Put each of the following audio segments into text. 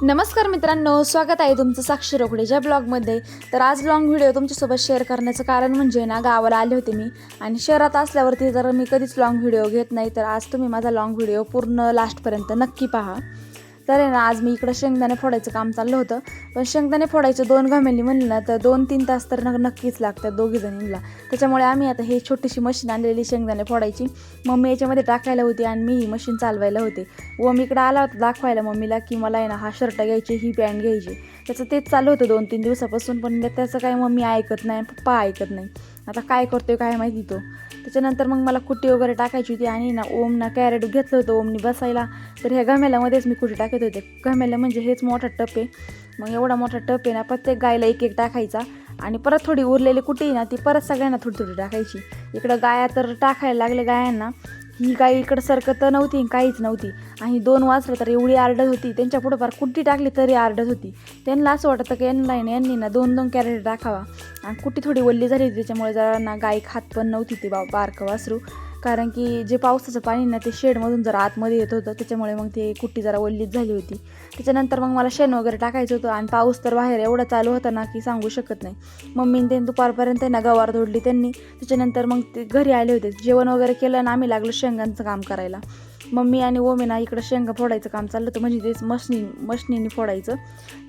नमस्कार मित्रांनो, स्वागत आहे तुमचं साक्षी रोकडेच्या ब्लॉगमध्ये. तर आज लॉंग व्हिडिओ तुमच्यासोबत शेअर करण्याचं कारण म्हणजे ना, गावाला आले होते मी आणि शहरात असल्यावरती जर मी कधीच लॉंग व्हिडिओ घेत नाही, तर आज तुम्ही माझा लॉंग व्हिडिओ पूर्ण लास्टपर्यंत नक्की पहा. तर आहे ना, आज मी इकडं शेंगदाणे फोडायचं काम चाललं होतं. पण शेंगदाणे फोडायचं 2 घमेली म्हणलं ना, तर 2-3 तास तर नक्कीच लागतात दोघीजणींना. त्याच्यामुळे आम्ही आता ही छोटीशी मशीन आणलेली शेंगदाणे फोडायची, मम्मी याच्यामध्ये टाकायला होती आणि मी ही मशीन चालवायला होते. व मी इकडं आला होता दाखवायला मम्मीला की मला आहे ना हा शर्ट घ्यायची, ही पॅन्ट घ्यायची. त्याचं तेच चालू होतं 2-3 दिवसापासून. पण त्याचं काय मम्मी ऐकत नाही, पप्पा ऐकत नाही. आता काय करतोय काय माहिती तो. त्याच्यानंतर मग मला कुट्टी वगैरे टाकायची होती आणि ना ओमना कॅरेट घेतलं होतं ओमनी बसायला. तर ह्या घमेल्यामध्येच मी कुट्टी टाकत होते. घमेल्या म्हणजे हेच मोठा टप आहे. मग एवढा मोठा टप आहे ना, प्रत्येक गायला एक एक टाकायचा आणि परत थोडी उरलेली कुट्टी ना ती परत सगळ्यांना थोडी थोडी टाकायची. इकडं गाया तर टाकायला लागले गायांना. ही गाय इकडं सरकत नव्हती, काहीच नव्हती. आणि 2 वासरं तर एवढी आरडत होती, त्यांच्या पुढं फार कुट्टी टाकली तरी आरडत होती. त्यांना असं वाटतं की यांनी ना 2-2 कॅरेट टाकावा. आणि कुट्टी थोडी ओल्ली झाली होती, त्याच्यामुळे जरा ना गाय खात पण नव्हती ते बारकं वासरू. कारण की जे पावसाचं पाणी ना ते शेडमधून जरा आतमध्ये येत होतं, त्याच्यामुळे मग ते कुट्टी जरा ओल्लीच झाली होती. त्याच्यानंतर मग मला शेण वगैरे टाकायचं होतं आणि पाऊस तर बाहेर एवढा चालू होता ना की सांगू शकत नाही. मम्मीने ते दुपारपर्यंत ना गवार तोडली त्यांनी. त्याच्यानंतर मग ते घरी आले होते, जेवण वगैरे केलं आणि आम्ही लागलो शेंगांचं काम करायला. मम्मी आणि ओमी ना इकडं शेंगा फोडायचं काम चाललं होतं, म्हणजे तेच मशनीने फोडायचं.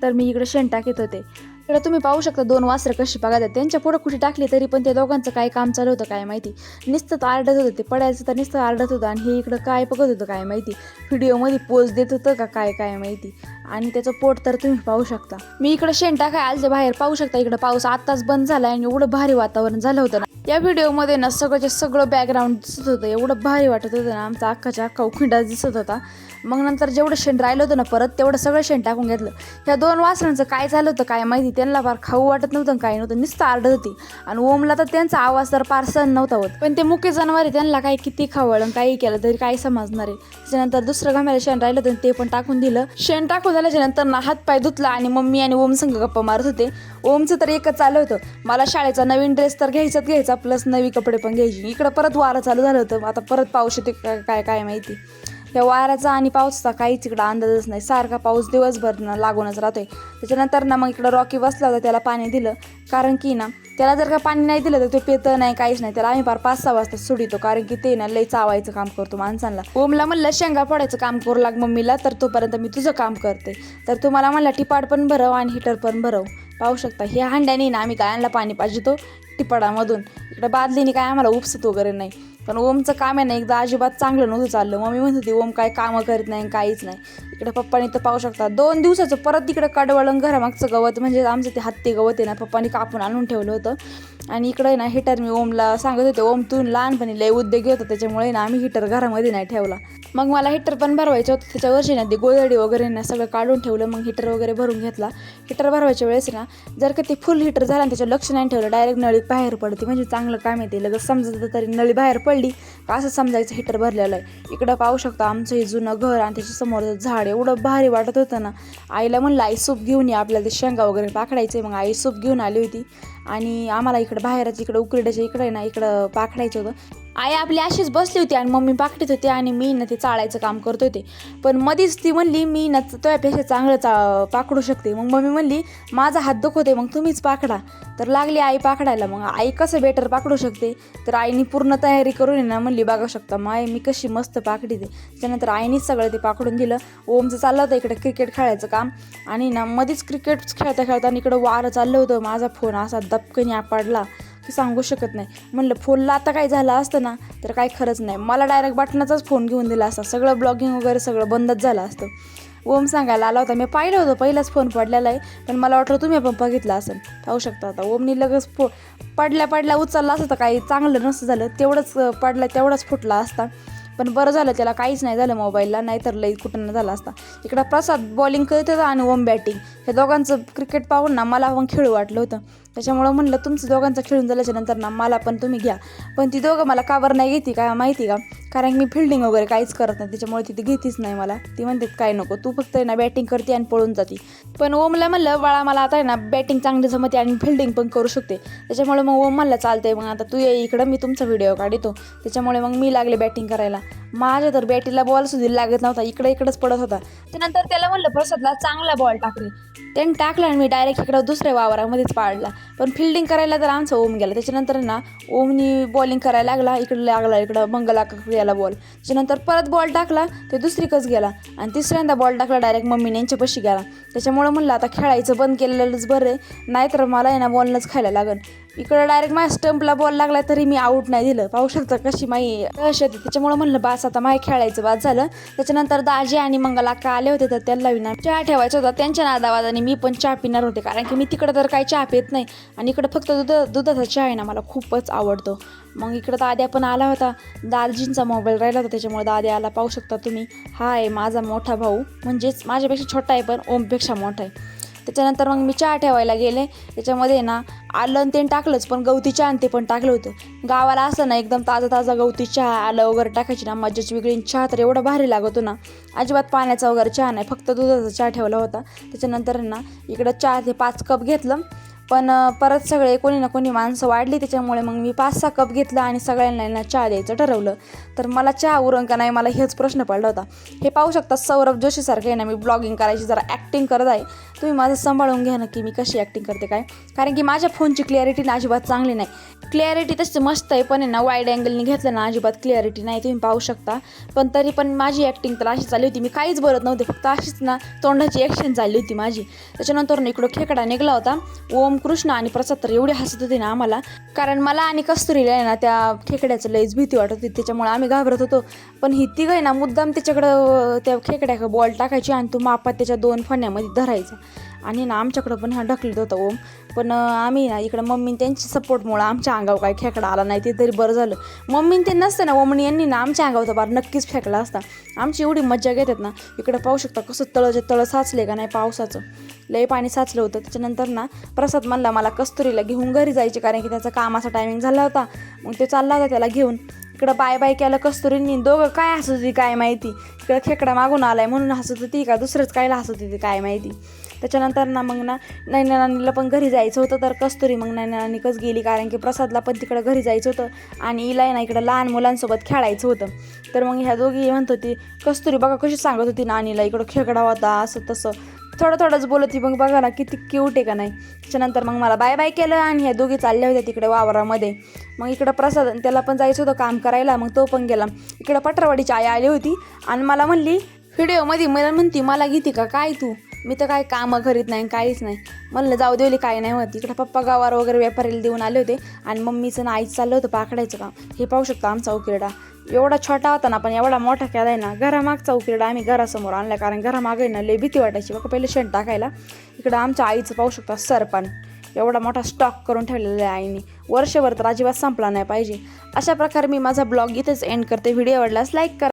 तर मी इकडं शेण टाकत होते. इकडे तुम्ही पाहू शकता 2 वासरं कशी बघा त्यांच्या पुढं कुठे टाकली तरी पण त्या दोघांचं काय काम चालू होतं काय माहिती. नुसतं आरडत होतं, ते पडायचं तर नुसतं आरडत होतं आणि हे इकडं काय बघत होतं काय माहिती. व्हिडिओमध्ये पोज देत होतं का काय माहिती. आणि त्याचं पोट तर तुम्ही पाहू शकता. मी इकडं शेण टाकाय आलते बाहेर, पाहू शकता इकडं पाऊस आत्ताच बंद झाला आणि एवढं भारी वातावरण झालं होतं ना. या व्हिडिओमध्ये ना सगळं बॅकग्राऊंड दिसत होतं, एवढं भारी वाटत होतं ना. आमचा अख्खाच्या अख्खा उखिंडा दिसत होता. मग नंतर जेवढं शेण राहिलं होतं ना परत तेवढं सगळं शेण टाकून घेतलं. ह्या 2 वासरांचं काय झालं होतं काय माहिती, त्यांना फार खाऊ वाटत नव्हतं काय नव्हतं, नुसतं आरडत होती. आणि ओमला तर त्यांचा आवाज तर फार सहन नव्हता होत. पण ते मुख्य जनावर त्यांना काय किती खावळं काही केलं तरी काय समजणार आहे. त्याच्यानंतर दुसरं घमेलं शेण राहिलं होतं ते पण टाकून दिलं. शेण टाकून झाल्याच्या नंतर ना हातपाय धुतला आणि मम्मी आणि ओम संग गप्पा मारत होते. ओमचं तर एकच चालू होतं, मला शाळेचा नवीन ड्रेस तर घ्यायचा प्लस नवी कपडे पण घ्यायची. इकडं परत वारं चालू झालं होतं, आता परत पाऊस येते काय माहिती. या वाऱ्याचा आणि पावसाचा काहीच इकडं अंदाजच नाही, सारखा पाऊस दिवसभर ना लागूनच राहतोय. त्याच्यानंतर ना मग इकडं रॉकी बसला होता, त्याला पाणी दिलं. कारण की ना त्याला जर का पाणी नाही दिलं तर तो पेतं नाही काहीच नाही. त्याला आम्ही 5-6 वाजता सोडितो, कारण की ते ना लई चावायचं काम करतो माणसांना. ओमला म्हणलं शेंगा फोडायचं काम करू लाग मम्मीला, तर तोपर्यंत मी तुझं काम करते. तर तुम्हाला म्हणलं टिपाड पण भरव आणि हिटर पण भरव. पाहू शकता ह्या हांड्याने ना आम्ही गायांना पाणी पाजतो टिपाडामधून. इकडं बादलीने काय आम्हाला उपसत वगैरे नाही. पण ओमचं काम आहे ना एकदा अजिबात चांगलं नव्हतं चाललं. मम्मी म्हणत होती ओम काय कामं करत नाही काहीच नाही. इकडे पप्पानी तर पाहू शकता 2 दिवसाचं परत इकडं कडवळण घरामागचं गवत म्हणजे आमचं ते हत्ती गवत आहे ना, पप्पानी कापून आणून ठेवलं होतं. आणि इकडे ना हिटर मी ओमला सांगत होते, ओम तू लहानपणी लय उद्योगी होता, त्याच्यामुळे ना आम्ही हिटर घरामध्ये नाही ठेवला. मग मला हिटर पण भरवायचं होतं, त्याच्यावरची ना ते गोदडी वगैरे ना सगळं काढून ठेवलं. मग हिटर वगैरे भरून घेतला. हिटर भरवायच्या वेळेस ना जर का ते फुल हिटर झालं आणि त्याच्यावर लक्ष नाही ठेवलं, डायरेक्ट नळी बाहेर पडते. म्हणजे चांगलं काम येते, लगेच समजतं तरी नळी बाहेर पडली का असं समजायचं हिटर भरलेलं आहे. इकडं पाहू शकता आमचं हे जुनं घर आणि त्याच्यासमोर झाड एवढं भारी वाटत होतं ना. आईला म्हणलं आई सूप घेऊन ये, आपल्याला ते शेंगा वगैरे पाखडायचे. मग आई सूप घेऊन आली होती आणि आम्हाला इकडं बाहेरच इकडं उकरड्याच्या इकडे ना इकडं पाखडायचं होतं. आई आपली अशीच बसली होती आणि मम्मी पाकडीत होती आणि मी ना ते चाळायचं काम करत होते. पण मधीच ती म्हणली मी ना तुझ्यापेक्षा चांगलं पाकडू शकते. मग मम्मी म्हणली माझा हात दुखवते मग तुम्हीच पाकडा. तर लागली आई पाकडायला. मग आई कसं बेटर पाकडू शकते, तर आईनी पूर्ण तयारी करून ना म्हणली बघा शकता माय मी कशी मस्त पाकडी दे. त्याच्यानंतर आईनीच सगळं ते पाकडून दिलं. ओमचं चाललं होतं इकडे क्रिकेट खेळायचं काम आणि ना मध्येच क्रिकेट खेळता इकडं वारं चाललं होतं. माझा फोन असा दपकनी पडला की सांगू शकत नाही. म्हणलं फोनला आता काय झालं असतं ना तर काय खरंच नाही, मला डायरेक्ट बटनाचाच फोन घेऊन दिला असता, सगळं ब्लॉगिंग वगैरे सगळं बंदच झालं असतं. ओम सांगायला आला होता, मी पाहिलं होतं पहिलाच फोन पडलेला आहे, पण मला वाटलं तुम्ही पण बघितलं असेल. पाहू शकता आता ओमनी लगेच पडल्या उचलला असतं तर काही चांगलं नसतं झालं, तेवढंच तेवढाच फुटला असता. पण बरं झालं त्याला काहीच नाही झालं मोबाईलला, नाहीतर लई कुठं झाला असता. इकडं प्रसाद बॉलिंग करत होता आणि ओम बॅटिंग. हे दोघांचं क्रिकेट पाहून ना मला मग खेळू वाटलं होतं. त्याच्यामुळं म्हणलं तुमचं दोघांचं खेळून झाल्याच्या नंतर ना मला पण तुम्ही घ्या. पण ती दोघं मला का बरं नाही घेते काय माहिती का, कारण मी फिल्डिंग वगैरे काहीच करत नाही, त्याच्यामुळे ती घेतीच नाही मला. ती म्हणते काय नको, तू फक्त आहे ना बॅटिंग करते आणि पळून जाते. पण ओमला म्हणलं बाळा मला आता आहे ना बॅटिंग चांगली जमते आणि फिल्डिंग पण करू शकते. त्याच्यामुळे मग ओम म्हणलं चालतंय, मग आता तू ये इकडं, मी तुमचा व्हिडिओ काढतो. त्याच्यामुळे मग मी लागले बॅटिंग करायला. माझ्या तर बॅटीला बॉल सुद्धा लागत नव्हता, इकडेच पडत होता. त्यानंतर त्याला म्हणलं प्रसादला चांगला बॉल टाकले. त्याने टाकला आणि मी डायरेक्ट इकडं दुसऱ्या वावरामध्येच पाडला. पण फिल्डिंग करायला तर आमचा ओम गेला. त्याच्यानंतर ना ओमनी बॉलिंग करायला लागला, इकडं मंगला याला बॉल. त्याच्यानंतर परत बॉल टाकला, ते दुसरीकच गेला आणि तिसऱ्यांदा बॉल टाकला डायरेक्ट मम्मीने यांच्यापाशी गेला. त्याच्यामुळं म्हणलं आता खेळायचं बंद केलेलंच बरं आहे, नाहीतर मला आहे ना बॉलनंच खायला लागन. इकडं डायरेक्ट माझ्या स्टंपला बॉल लागला तरी मी आऊट नाही दिलं. पाहू शकता कशी माई दहशत. त्याच्यामुळं म्हणलं बास आता माय खेळायचं बाद झालं. त्याच्यानंतर दाजी आणि मंगला का आले होते तर त्यांना विना चहा ठेवायचा होता. त्यांच्या नादावादाने मी पण चहा पिणार होते, कारण की मी तिकडं तर काही चहा पित नाही आणि इकडं फक्त दुधाचा चहा आहे ना मला खूपच आवडतो. मग इकडं दाद्या पण आला होता. दाजींचा मोबाईल राहिला होता, त्याच्यामुळे दाद्या आला. पाहू शकता तुम्ही, हा आहे माझा मोठा भाऊ, म्हणजेच माझ्यापेक्षा छोटा आहे पण ओमपेक्षा मोठा आहे. त्याच्यानंतर मग मी चहा ठेवायला गेले. त्याच्यामध्ये ना आलं ते टाकलंच, पण गवती चहा ते पण टाकलं होतं. गावाला असं ना एकदम ताजा गवती चहा आलं वगैरे टाकायची ना मज्जाच वेगळी. चहा तर एवढा भारी लागतो ना, अजिबात पाण्याचा वगैरे चहा नाही, फक्त दुधाचा चहा ठेवला होता. त्याच्यानंतर ना इकडं चहा ते 5 कप घेतलं. पण परत सगळे कोणी ना कोणी माणसं वाढली, त्याच्यामुळे मग मी 5-6 कप घेतलं आणि सगळ्यांना ना चहा द्यायचं ठरवलं. तर मला चहा उरण का नाही मला हेच प्रश्न पडला होता. हे पाहू शकता सौरभ जोशीसारखं आहे ना मी ब्लॉगिंग करायची जरा ॲक्टिंग करत आहे. तुम्ही माझं सांभाळून घ्या ना की मी कशी ॲक्टिंग करते काय, कारण की माझ्या फोनची क्लॅरिटी ना अजिबात चांगली नाही. क्लॅरिटी तशी मस्त आहे, पण आहे ना वाईड अँगलनी घेतलं ना अजिबात क्लॅरिटी नाही, तुम्ही पाहू शकता. पण तरी पण माझी ॲक्टिंग तर अशी चालली होती, मी काहीच बोलत नव्हते, फक्त अशीच ना तोंडाची ॲक्शन चालली होती माझी. त्याच्यानंतर ना इकडं खेकडा निघला होता. ओम, कृष्ण आणि प्रसाद तर एवढे हसत होते ना आम्हाला, कारण मला आणि कस्तुरीला आहे ना त्या खेकड्याचं लईच भीती वाटत होती, त्याच्यामुळे आम्ही घाबरत होतो. पण ही तिघं आहे ना मुद्दाम त्याच्याकडं त्या खेकड्या बॉल टाकायची आणि तो मापात त्याच्या 2 फण्यामध्ये धरायचा आणि ना आमच्याकडं पण हा ढकलत होता ओम. पण आम्ही ना इकडं मम्मी त्यांच्या सपोर्टमुळं आमच्या अंगावर काही खेकडा आला नाही, ते तरी बरं झालं. मम्मीन ते नसतं ना ओमनी यांनी ना आमच्या अंगावर तर बार नक्कीच फेकला असता. आमची एवढी मज्जा घेतात ना. इकडं पाहू शकता कसं तळं साचले का नाही पावसाचं, लई पाणी साचलं होतं. त्याच्यानंतर ना प्रसाद म्हणला मला कस्तुरीला घेऊन घरी जायचे, कारण की त्याचा कामाचा टायमिंग झाला होता. मग ते चालला होता त्याला घेऊन. इकडं बाय केलं कस्तुरींनी. दोघं काय हसत होती काय माहिती, इकडं खेकडा मागून आलाय म्हणून हसत होती का दुसरंच कायला हसत होती काय माहिती. त्याच्यानंतर ना मग ना नैना पण घरी जायचं होतं, तर कस्तुरी मग नैनानीकच गेली, कारण की प्रसादला पण तिकडं घरी जायचं होतं आणि इला ना इकडं लहान मुलांसोबत खेळायचं होतं. तर मग ह्या दोघी म्हणत होती कस्तुरी बघा कशी सांगत होती नानीला इकडं खेकडा होता असं तसं, थोडंच बोलत होती. मग बघा ना किती क्यूट आहे का नाही. त्याच्यानंतर मग मला बाय केलं आणि ह्या दोघी चालल्या होत्या तिकडे वावरामध्ये. मग इकडं प्रसाद त्याला पण जायचं होतं काम करायला, मग तो पण गेला. इकडं पटरवाडीची आई आली होती आणि मला म्हणली व्हिडिओमध्ये, मला म्हणती मला घेते का काय तू, मी तर काय कामं करीत नाही काहीच नाही. म्हणलं जाऊ देवली काय नाही होत. इकडं पप्पा गावावर वगैरे व्यापारीला देऊन आले होते आणि मम्मीचं ना आईच चाललं होतं पाकडायचं काम. हे पाहू शकता आमचा उकिरडा एवढा छोटा होता ना, पण एवढा मोठा केला आहे ना. घरामागचा उकिरडा आम्ही घरासमोर आणला, कारण घरामागे ना लई भीती वाटायची बघा पहिले शेण टाकायला. इकडं आमच्या आईचं पाहू शकता सरपान एवढा मोठा स्टॉक करून ठेवलेला आहे आईने, वर्षभर तर अजिबात संपला नाही पाहिजे. अशा प्रकारे मी माझा ब्लॉग इथेच एंड करते. व्हिडिओ आवडल्यास लाईक करा.